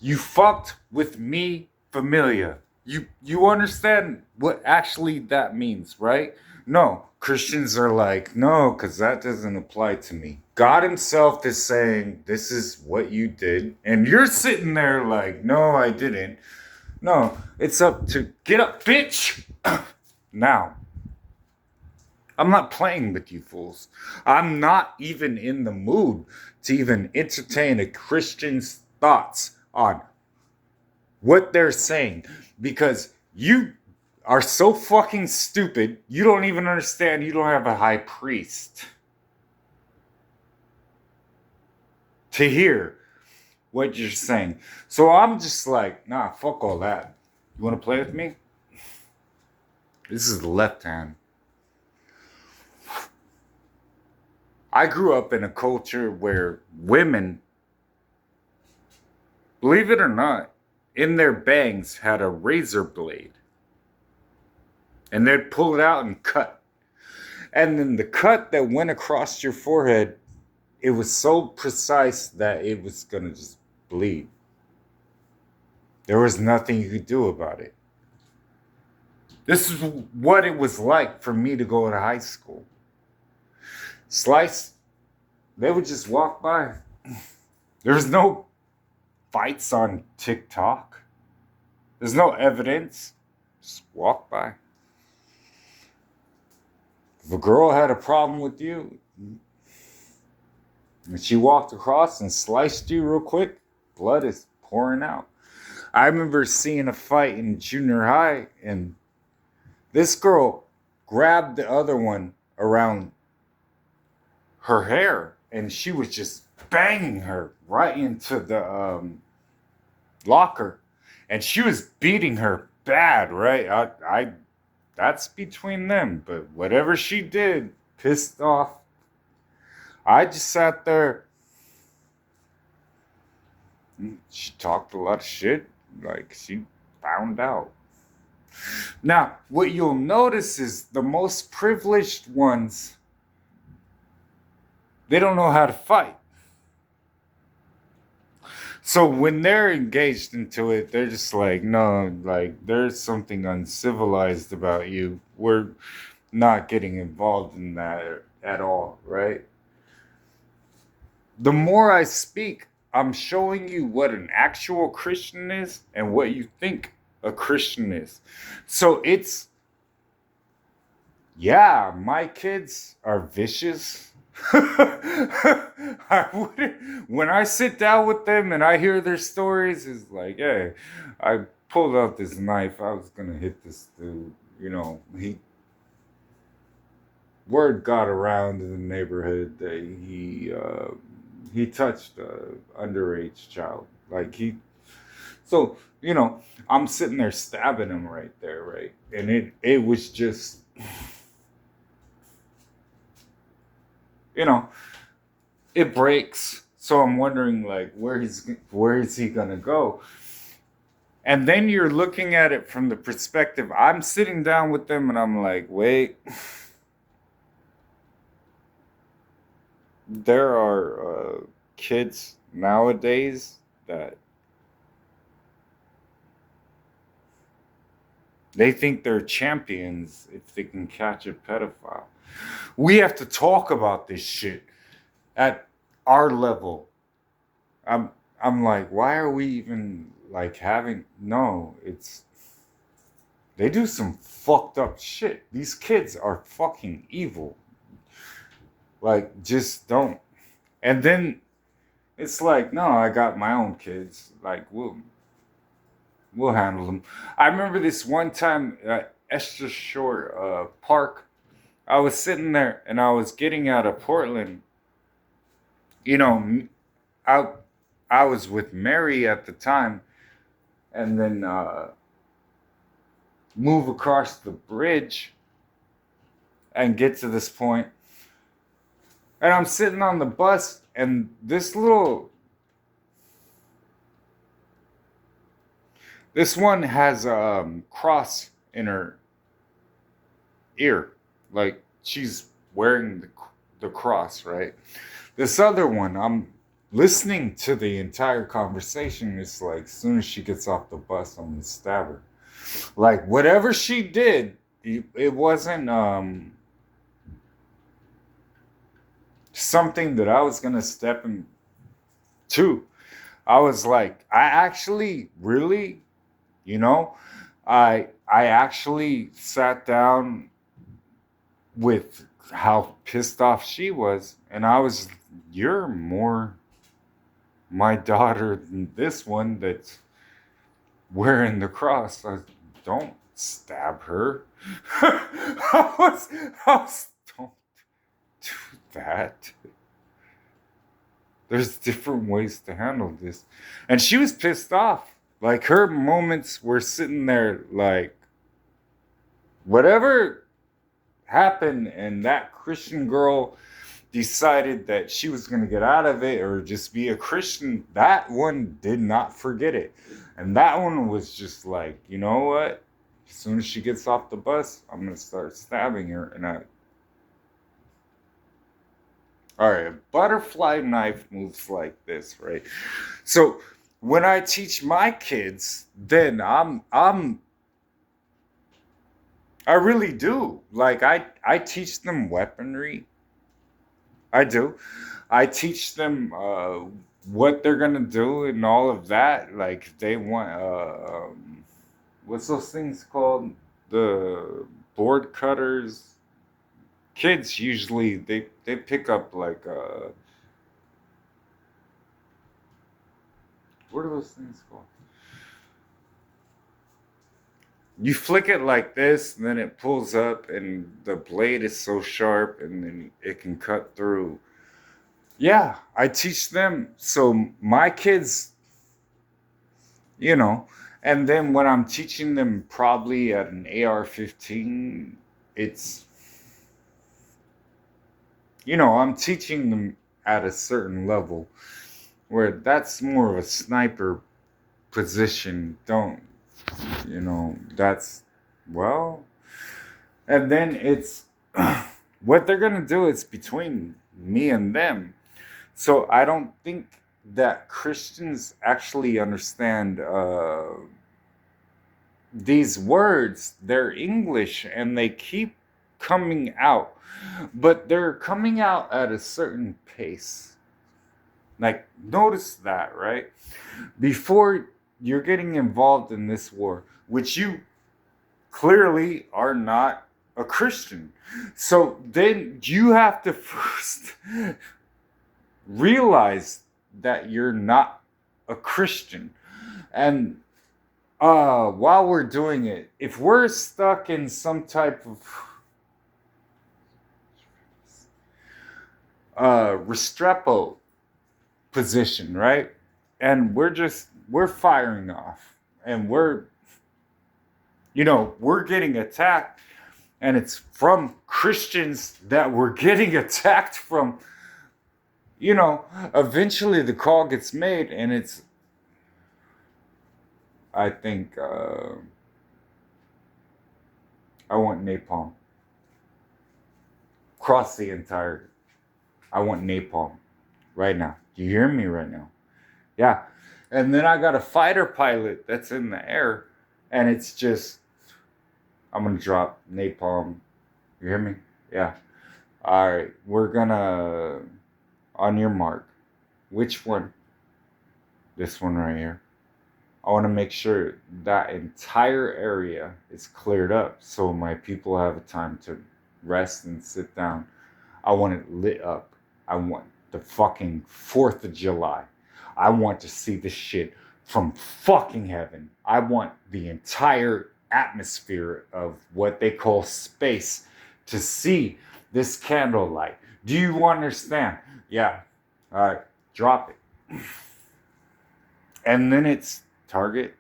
You fucked with me familia. You understand what actually that means, right? No, Christians are like, no, because that doesn't apply to me. God Himself is saying, this is what you did. And you're sitting there like, no, I didn't. No, it's up to get up, bitch. Now, I'm not playing with you fools. I'm not even in the mood to even entertain a Christian's thoughts on what they're saying because you are so fucking stupid. You don't even understand. You don't have a high priest to hear what you're saying. So I'm just like, nah, fuck all that. You want to play with me? This is the left hand. I grew up in a culture where women, believe it or not, in their bangs had a razor blade. And they'd pull it out and cut. And then the cut that went across your forehead, it was so precise that it was going to just bleed. There was nothing you could do about it. This is what it was like for me to go to high school. Slice, they would just walk by. There was no fights on TikTok. There's no evidence. Just walk by. If a girl had a problem with you, and she walked across and sliced you real quick, blood is pouring out. I remember seeing a fight in junior high, and this girl grabbed the other one around her hair, and she was just banging her right into the locker, and she was beating her bad, right? I that's between them, but whatever she did, pissed off. I just sat there. She talked a lot of shit, like she found out. Now, what you'll notice is the most privileged ones, they don't know how to fight. So when they're engaged into it, they're just like, no, like there's something uncivilized about you. We're not getting involved in that at all, right? The more I speak, I'm showing you what an actual Christian is and what you think a Christian is. So it's, yeah, my kids are vicious. When I sit down with them and I hear their stories, it's like, hey, I pulled out this knife. I was gonna hit this dude. You know, word got around in the neighborhood that he touched a underage child. Like so I'm sitting there stabbing him right there, right, and it was just you know it breaks. So I'm wondering like where is he gonna go? And then you're looking at it from the perspective. I'm sitting down with them and I'm like, wait, there are kids nowadays that they think they're champions if they can catch a pedophile. We have to talk about this shit at our level. I'm I'm like, why are we even like having no, it's they do some fucked up shit. These kids are fucking evil. Like just don't. And then it's like, no, I got my own kids. Like we'll handle them. I remember this one time at Esther Shore Park. I was sitting there and I was getting out of Portland. You know, I I was with Mary at the time, and then move across the bridge and get to this point. And I'm sitting on the bus, and this one has a cross in her ear, like she's wearing the cross, right? This other one, I'm listening to the entire conversation, it's like, as soon as she gets off the bus, I'm gonna stab her. Like, whatever she did, it wasn't something that I was gonna step into. I was like, I actually really, you know, I actually sat down with how pissed off she was, and I was, you're more my daughter than this one that's wearing the cross. Don't stab her. Don't do that. There's different ways to handle this. And she was pissed off. Like, her moments were sitting there like, whatever happened, and that Christian girl decided that she was going to get out of it or just be a Christian, that one did not forget it. And that one was just like, you know what? As soon as she gets off the bus, I'm going to start stabbing her. All right, a butterfly knife moves like this, right? So when I teach my kids, then I really do. Like, I teach them weaponry. I do. I teach them what they're gonna do and all of that. Like, if they want, what's those things called? The board cutters. Kids usually they pick up like what are those things called? You flick it like this, and then it pulls up, and the blade is so sharp, and then it can cut through. Yeah, I teach them. So my kids, you know, and then when I'm teaching them probably at an AR-15, it's, I'm teaching them at a certain level where that's more of a sniper position. Don't, that's, well, and then it's what they're going to do is between me and them. So I don't think that Christians actually understand these words. They're English and they keep coming out, but they're coming out at a certain pace. Like, notice that, right? Before you're getting involved in this war, which you clearly are not a Christian. So then you have to first realize that you're not a Christian. And while we're doing it, if we're stuck in some type of Restrepo position, right? And we're firing off, and we're getting attacked, and it's from Christians that we're getting attacked from. Eventually the call gets made, and it's, I think, I want napalm. Cross the entire, I want napalm right now. Do you hear me right now? Yeah. And then I got a fighter pilot that's in the air, and it's just, I'm going to drop napalm. You hear me? Yeah. All right. We're going to, on your mark. Which one? This one right here. I want to make sure that entire area is cleared up so my people have a time to rest and sit down. I want it lit up. I want the fucking 4th of July. I want to see this shit from fucking heaven. I want the entire atmosphere of what they call space to see this candlelight. Do you understand? Yeah. All right. Drop it. And then it's target